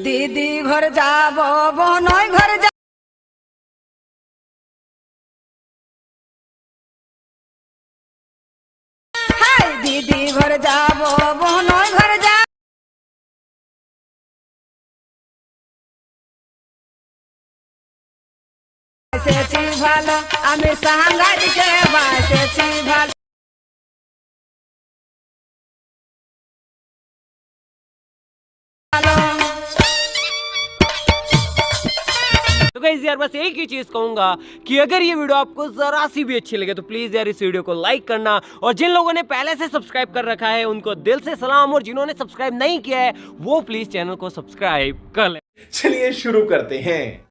दीदी घर जाबो बोनोय घर जा हाय दीदी घर जाबो बोनोय घर जा বাসেছি ভালো আমি সাহাঙ্গারিকে বাসেছি ভালো तो गाइस यार बस एक ही चीज कहूंगा कि अगर ये वीडियो आपको जरा सी भी अच्छी लगे तो प्लीज यार इस वीडियो को लाइक करना, और जिन लोगों ने पहले से सब्सक्राइब कर रखा है उनको दिल से सलाम, और जिन्होंने सब्सक्राइब नहीं किया है वो प्लीज चैनल को सब्सक्राइब कर ले। चलिए शुरू करते हैं।